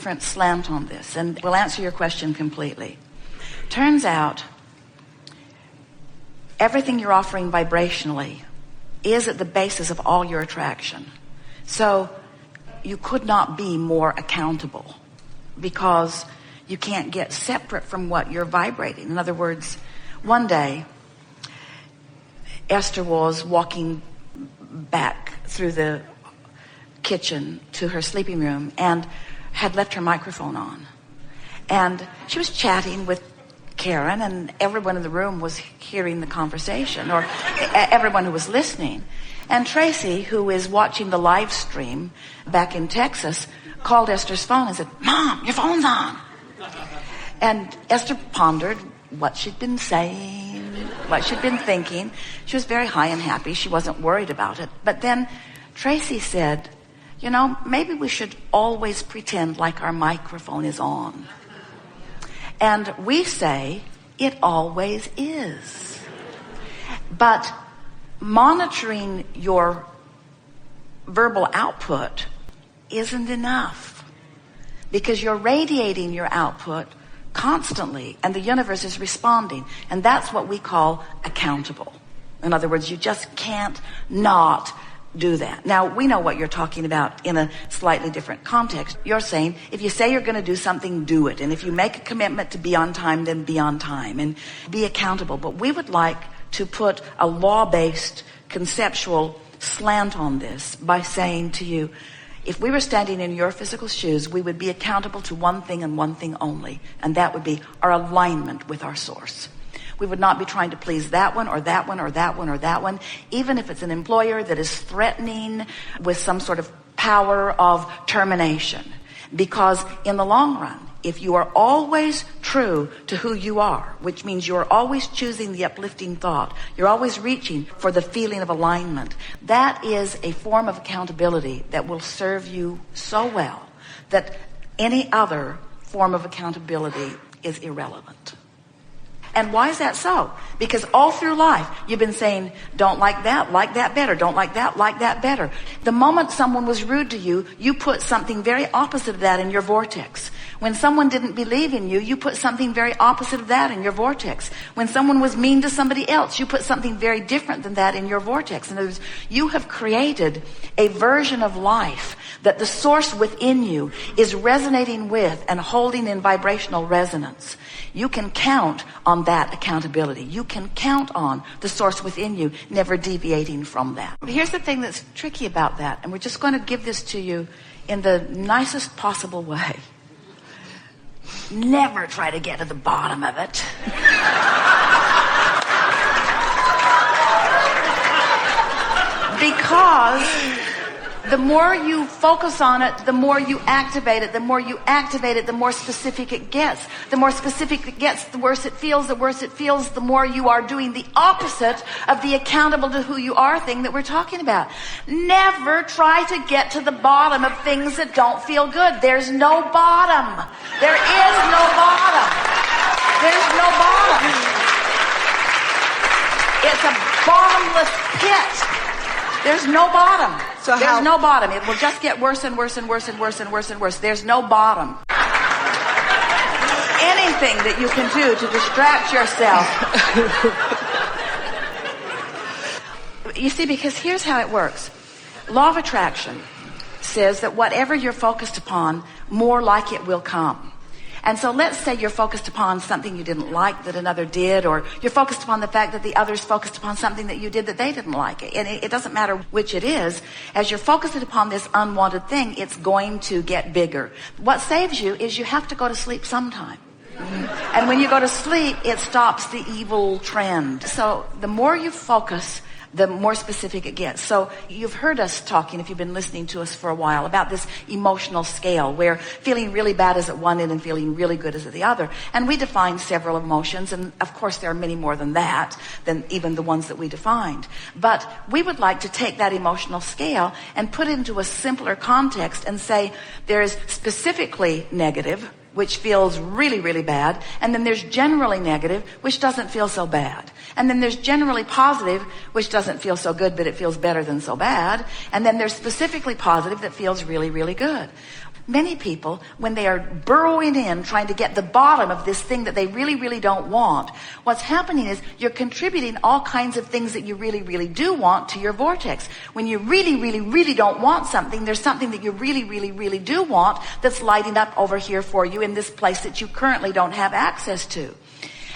different slant on this, and we'll answer your question completely. Turns out, everything you're offering vibrationally is at the basis of all your attraction. So you could not be more accountable, because you can't get separate from what you're vibrating. In other words, one day, Esther was walking back through the kitchen to her sleeping room and had left her microphone on. And she was chatting with Karen, and everyone in the room was hearing the conversation, or everyone who was listening. And Tracy, who is watching the live stream back in Texas, called Esther's phone and said, "Mom, your phone's on." And Esther pondered what she'd been saying, what she'd been thinking. She was very high and happy. She wasn't worried about it. But then Tracy said, "You know, maybe we should always pretend like our microphone is on." And we say, it always is. But monitoring your verbal output isn't enough, because you're radiating your output constantly, and the universe is responding. And that's what we call accountable. In other words, you just can't not do that. Now, we know what you're talking about in a slightly different context. You're saying, if you say you're going to do something, do it. And if you make a commitment to be on time, then be on time and be accountable. But we would like to put a law-based conceptual slant on this by saying to you, if we were standing in your physical shoes, we would be accountable to one thing and one thing only, and that would be our alignment with our source. We would not be trying to please that one or that one or that one or that one, even if it's an employer that is threatening with some sort of power of termination. Because in the long run, if you are always true to who you are, which means you're always choosing the uplifting thought, you're always reaching for the feeling of alignment, that is a form of accountability that will serve you so well that any other form of accountability is irrelevant. And why is that so? Because all through life, you've been saying, don't like that better, don't like that better. The moment someone was rude to you, you put something very opposite of that in your vortex. When someone didn't believe in you, you put something very opposite of that in your vortex. When someone was mean to somebody else, you put something very different than that in your vortex. In other words, you have created a version of life that the source within you is resonating with and holding in vibrational resonance. You can count on that accountability. You can count on the source within you never deviating from that. Here's the thing that's tricky about that, and we're just going to give this to you in the nicest possible way. Never try to get to the bottom of it. Because the more you focus on it, the more you activate it. The more you activate it, the more specific it gets. The more specific it gets, the worse it feels. The worse it feels, the more you are doing the opposite of the accountable to who you are thing that we're talking about. Never try to get to the bottom of things that don't feel good. There's no bottom. There is no bottom. There's no bottom. It's a bottomless pit. There's no bottom. There's no bottom. It will just get worse and worse and worse and worse and worse and worse. There's no bottom. Anything that you can do to distract yourself. You see, because here's how it works. Law of attraction says that whatever you're focused upon, more like it will come. And so let's say you're focused upon something you didn't like that another did, or you're focused upon the fact that the others focused upon something that you did that they didn't like. And it doesn't matter which it is. As you're focused upon this unwanted thing, it's going to get bigger. What saves you is you have to go to sleep sometime. And when you go to sleep, it stops the evil trend. So the more you focus, the more specific it gets. So you've heard us talking, if you've been listening to us for a while, about this emotional scale where feeling really bad is at one end and feeling really good is at the other. And we defined several emotions, and of course there are many more than that, than even the ones that we defined. But we would like to take that emotional scale and put it into a simpler context and say there's specifically negative, which feels really, really bad. And then there's generally negative, which doesn't feel so bad. And then there's generally positive, which doesn't feel so good, but it feels better than so bad. And then there's specifically positive that feels really, really good. Many people, when they are burrowing in, trying to get the bottom of this thing that they really, really don't want, what's happening is you're contributing all kinds of things that you really, really do want to your vortex. When you really, really, really don't want something, there's something that you really, really, really do want that's lighting up over here for you in this place that you currently don't have access to.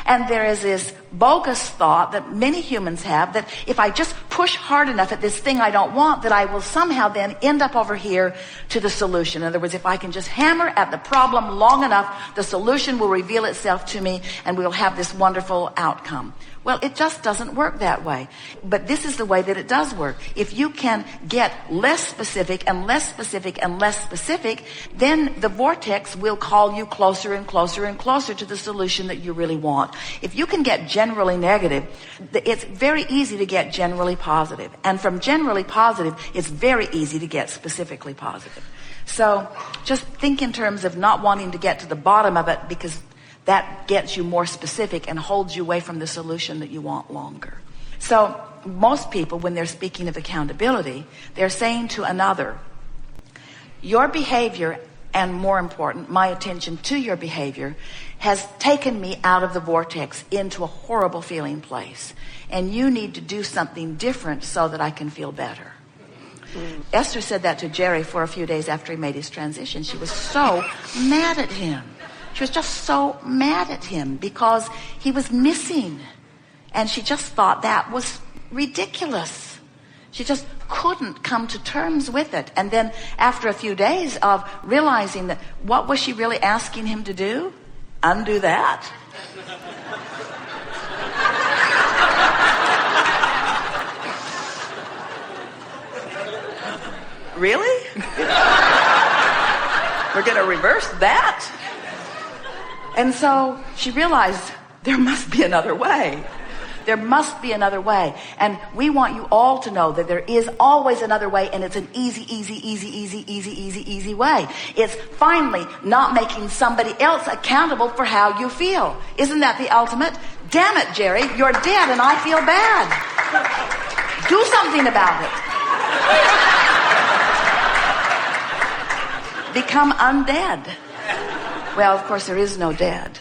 And there is this bogus thought that many humans have that if I just push hard enough at this thing I don't want, that I will somehow then end up over here to the solution. In other words, if I can just hammer at the problem long enough, the solution will reveal itself to me and we'll have this wonderful outcome. Well, it just doesn't work that way. But this is the way that it does work. If you can get less specific and less specific and less specific, then the vortex will call you closer and closer and closer to the solution that you really want. If you can get generally negative, it's very easy to get generally positive. And from generally positive, it's very easy to get specifically positive. So just think in terms of not wanting to get to the bottom of it, because that gets you more specific and holds you away from the solution that you want longer. So most people, when they're speaking of accountability, they're saying to another, your behavior, and more important, my attention to your behavior, has taken me out of the vortex into a horrible feeling place. And you need to do something different so that I can feel better. Esther said that to Jerry for a few days after he made his transition. She was so mad at him. She was just so mad at him because he was missing. And she just thought that was ridiculous. She just couldn't come to terms with it. And then after a few days of realizing that, what was she really asking him to do? Undo that? Really? We're going to reverse that? And so she realized there must be another way. There must be another way. And we want you all to know that there is always another way, and it's an easy way. It's finally not making somebody else accountable for how you feel. Isn't that the ultimate? Damn it, Jerry, you're dead and I feel bad. Do something about it. Become undead. Well, of course, there is no dead.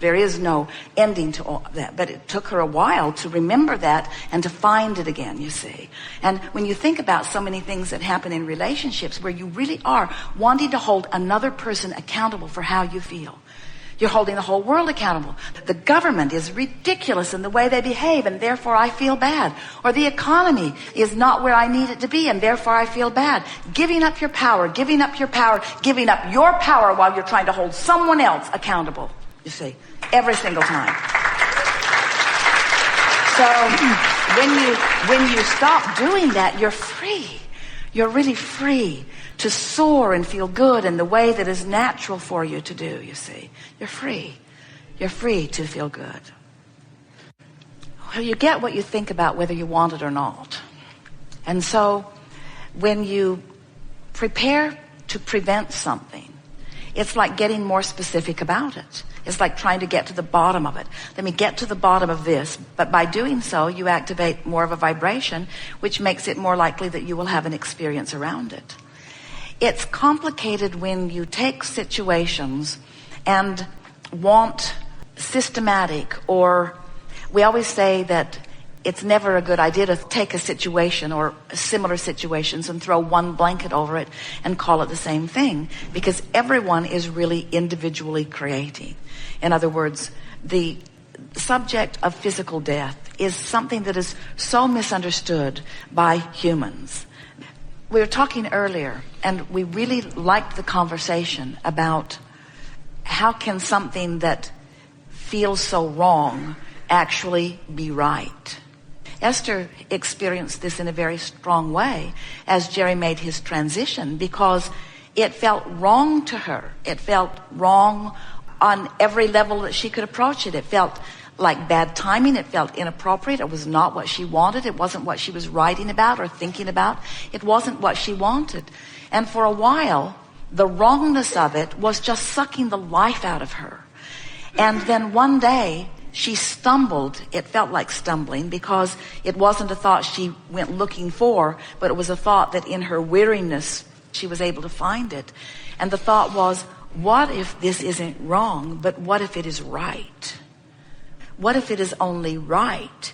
There is no ending to all that. But it took her a while to remember that and to find it again, you see. And when you think about so many things that happen in relationships where you really are wanting to hold another person accountable for how you feel, you're holding the whole world accountable. The government is ridiculous in the way they behave, and therefore I feel bad. Or the economy is not where I need it to be, and therefore I feel bad. Giving up your power, giving up your power, giving up your power while you're trying to hold someone else accountable. You see, every single time. So when you stop doing that, you're free. You're really free to soar and feel good in the way that is natural for you to do, you see. You're free. You're free to feel good. Well, you get what you think about whether you want it or not. And so when you prepare to prevent something, it's like getting more specific about it. It's like trying to get to the bottom of it. Let me get to the bottom of this. But by doing so, you activate more of a vibration, which makes it more likely that you will have an experience around it. It's complicated when you take situations and want systematic, or we always say that it's never a good idea to take a situation or similar situations and throw one blanket over it and call it the same thing, because everyone is really individually creating. In other words, the subject of physical death is something that is so misunderstood by humans. We were talking earlier, and we really liked the conversation about how can something that feels so wrong actually be right. Esther experienced this in a very strong way as Jerry made his transition, because it felt wrong to her. It felt wrong on every level that she could approach it. It felt like bad timing. It felt inappropriate. It was not what she wanted. It wasn't what she was writing about or thinking about. It wasn't what she wanted. And for a while, the wrongness of it was just sucking the life out of her. And then one day, she stumbled. It felt like stumbling, because it wasn't a thought she went looking for, but it was a thought that in her weariness, she was able to find it. And the thought was, what if this isn't wrong, but what if it is right? What if it is only right?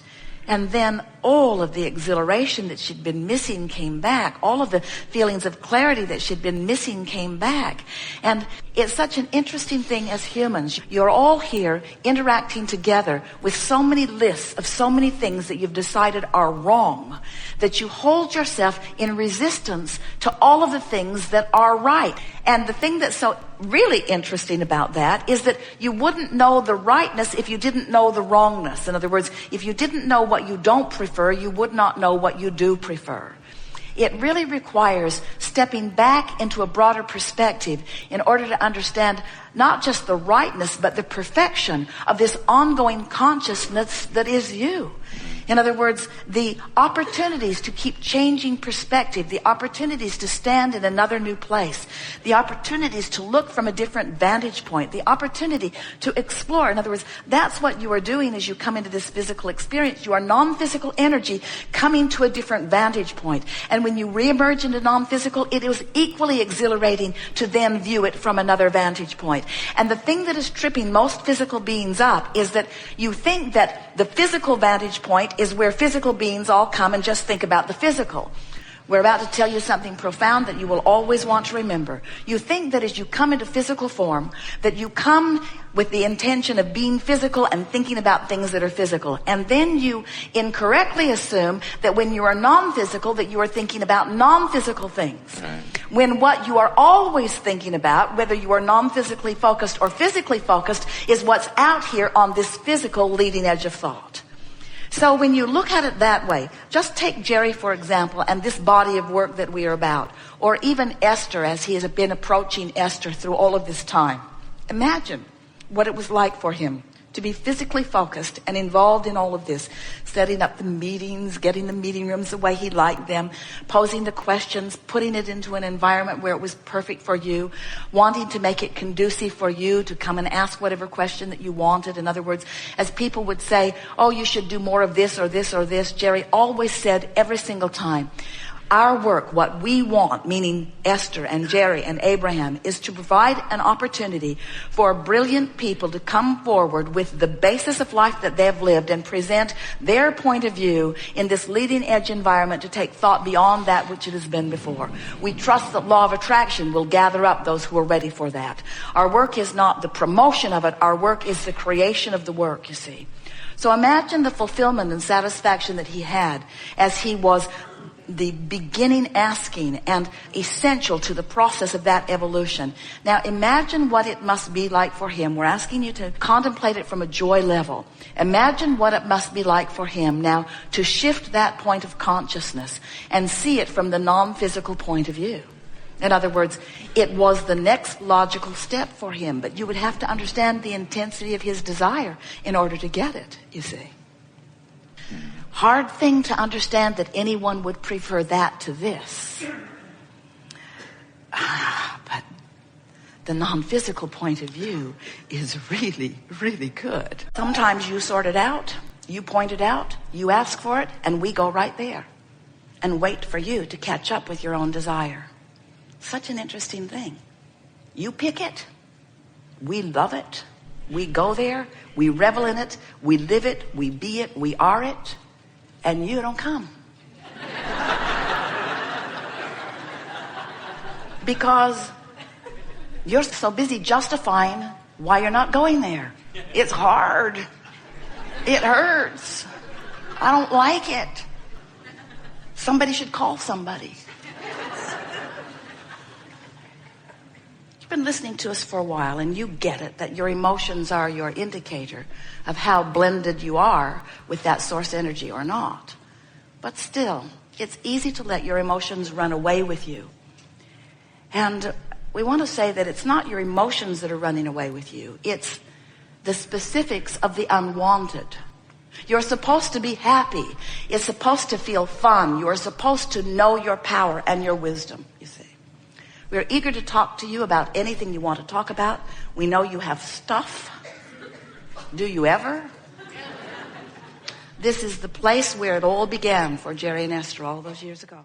And then all of the exhilaration that she'd been missing came back. All of the feelings of clarity that she'd been missing came back. And it's such an interesting thing as humans. You're all here interacting together with so many lists of so many things that you've decided are wrong, that you hold yourself in resistance to all of the things that are right. And the thing that's so really interesting about that is that you wouldn't know the rightness if you didn't know the wrongness. In other words, if you didn't know what you don't prefer, you would not know what you do prefer. It really requires stepping back into a broader perspective in order to understand not just the rightness, but the perfection of this ongoing consciousness that is you. In other words, the opportunities to keep changing perspective, the opportunities to stand in another new place, the opportunities to look from a different vantage point, the opportunity to explore. In other words, that's what you are doing as you come into this physical experience. You are non-physical energy coming to a different vantage point. And when you reemerge into non-physical, it is equally exhilarating to then view it from another vantage point. And the thing that is tripping most physical beings up is that you think that the physical vantage point is where physical beings all come and just think about the physical. We're about to tell you something profound that you will always want to remember. You think that as you come into physical form, that you come with the intention of being physical and thinking about things that are physical. And then you incorrectly assume that when you are non-physical, that you are thinking about non-physical things. Right. When what you are always thinking about, whether you are non-physically focused or physically focused, is what's out here on this physical leading edge of thought. So when you look at it that way, just take Jerry, for example, and this body of work that we are about, or even Esther, as he has been approaching Esther through all of this time. Imagine what it was like for him to be physically focused and involved in all of this, setting up the meetings, getting the meeting rooms the way he liked them, posing the questions, putting it into an environment where it was perfect for you, wanting to make it conducive for you to come and ask whatever question that you wanted. In other words, as people would say, oh, you should do more of this or this or this, Jerry always said every single time, our work, what we want, meaning Esther and Jerry and Abraham, is to provide an opportunity for brilliant people to come forward with the basis of life that they've lived and present their point of view in this leading edge environment to take thought beyond that which it has been before. We trust that law of attraction will gather up those who are ready for that. Our work is not the promotion of it. Our work is the creation of the work, you see. So imagine the fulfillment and satisfaction that he had as he was the beginning asking and essential to the process of that evolution. Now imagine what it must be like for him. We're asking you to contemplate it from a joy level. Imagine what it must be like for him now to shift that point of consciousness and see it from the non-physical point of view. In other words, it was the next logical step for him, but you would have to understand the intensity of his desire in order to get it, you see. Hard thing to understand that anyone would prefer that to this. But the non-physical point of view is really, really good. Sometimes you sort it out, you point it out, you ask for it, and we go right there and wait for you to catch up with your own desire. Such an interesting thing. You pick it, we love it, we go there, we revel in it, we live it, we be it, we are it. And you don't come. Because you're so busy justifying why you're not going there. It's hard. It hurts. I don't like it. Somebody should call somebody. You've been listening to us for a while and you get it, that your emotions are your indicator of how blended you are with that source energy or not. But still, it's easy to let your emotions run away with you. And we want to say that it's not your emotions that are running away with you. It's the specifics of the unwanted. You're supposed to be happy. It's supposed to feel fun. You're supposed to know your power and your wisdom, you see. We're eager to talk to you about anything you want to talk about. We know you have stuff. Do you ever? This is the place where it all began for Jerry and Esther all those years ago.